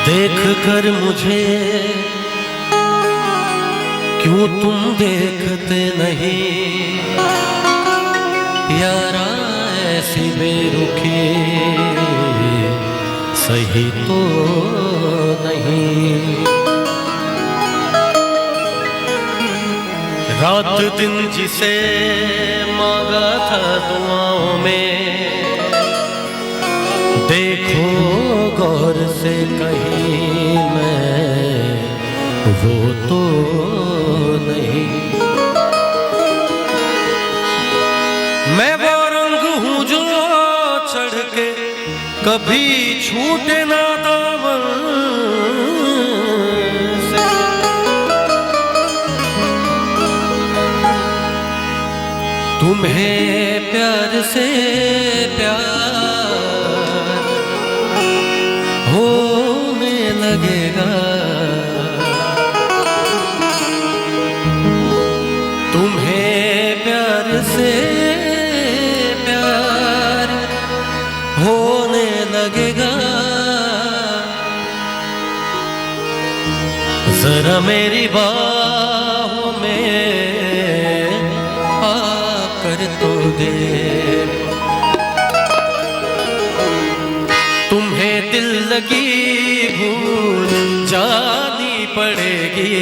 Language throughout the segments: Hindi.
देख कर मुझे क्यों तुम देखते नहीं यारा, ऐसी बेरुखी सही तो नहीं। रात दिन जिसे मांगा था दुआओं में, देखो गौर से कहीं मैं वो तो नहीं। मैं वो रंग हूँ जो चढ़ के कभी छूटे ना दामन से। तुम्हें प्यार से प्यार होने लगेगा, तुम्हें प्यार से प्यार होने लगेगा। जरा मेरी बाहों में आकर तो देख, तुम्हें दिल लगी भूल जानी पड़ेगी,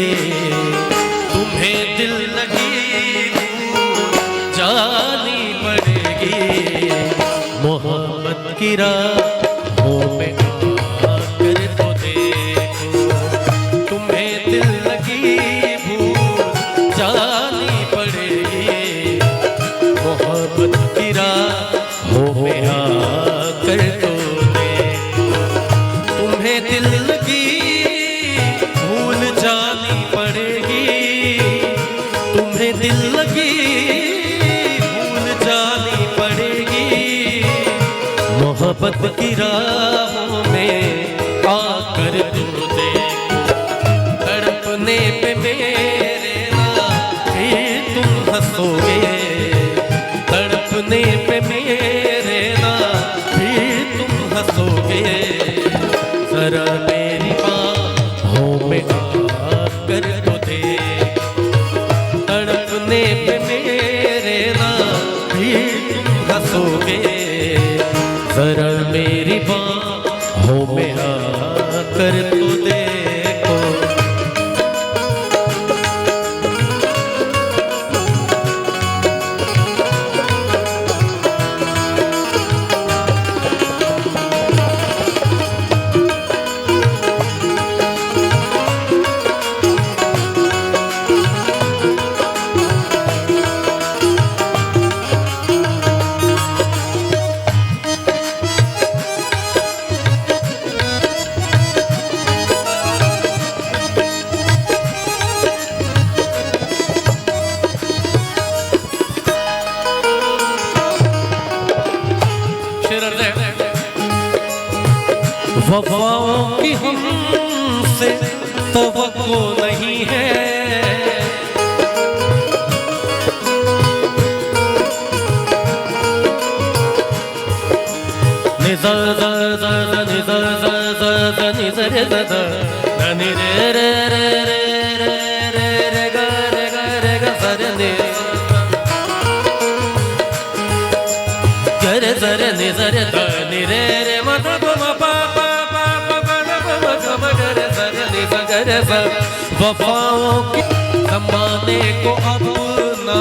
तुम्हें दिल लगी भूल जानी पड़ेगी। मोहब्बत की राहों में आकर तो देखो, तुम्हें दिल लगी भूल जानी पड़ेगी। मोहब्बत की राहों में आकर तो देखो, तुम्हें दिल लगी भूल जानी पड़ेगी, तुम्हें दिल लगी भूल जानी पड़ेगी। मोहब्बत की राहों में आकर तो देखो, तड़पने पे मेरे ना फिर तुम हंसोगे, तड़पने पे मेरे ना फिर तुम हंसोगे। जरा मेरी बाहों में आकर तो देखो, तड़पने पे मेरे ना फिर तुम हंसोगे। जरा मेरी बाहों में आकर तो देखो। वफाओं की हमसे तवक्को नहीं है, निज़र ज़र ज़र निज़र ज़र ज़र निज़र ज़र नि रे रे रे रे रे रे ग रे ग रे ग ज़र नि ज़र ज़र निज़र ध नि रे रे म ध प म प प वफाओं के ज़माने को अपना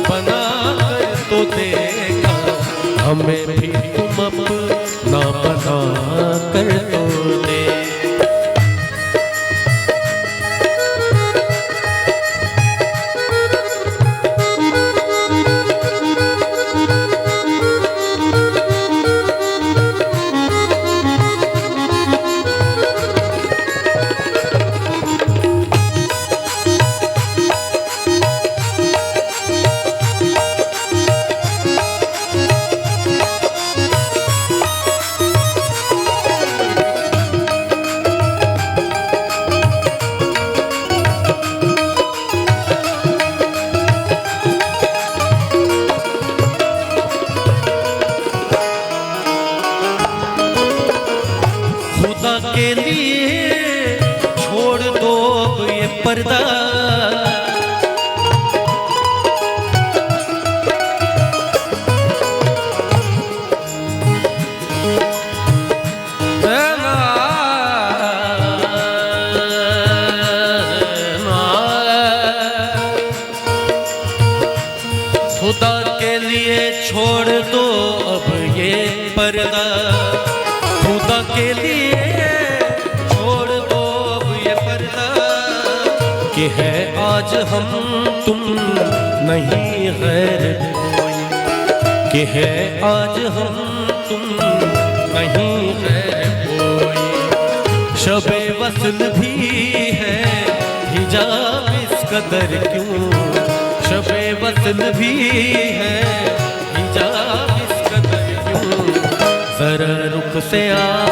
बना कर तो देखा, हमें भी तुम अपना बना कर तो देखा। खुदा के लिए छोड़ दो अब ये पर्दा। खुदा के लिए छोड़ दो अब ये पर्दा। खुदा के लिए छोड़ दो अब ये पर्दा। कि है आज हम तुम नहीं गैर कोई। कि है आज हम तुम नहीं गैर कोई। शबे वस्ल भी है हिजाब इस कदर क्यों। शबे वस्ल भी है हिजाब इस कदर क्यों। जरा रुख से आ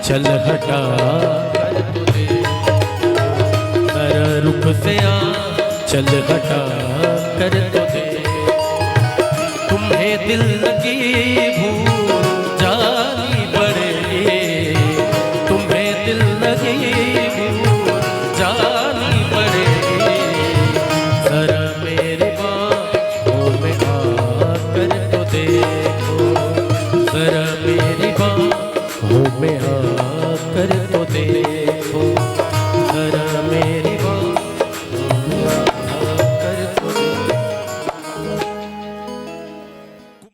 चल हटा कर तो दे। जरा रुख से आ चल हटा कर तो दे। तुम्हें दिल लगी भूल जानी पड़ेगी। तुम्हें दिल लगी भूल जानी पड़ेगी। जरा मेरी बाहों में आकर तो देखो। जरा मेरी बाहों में आकर तो देखो।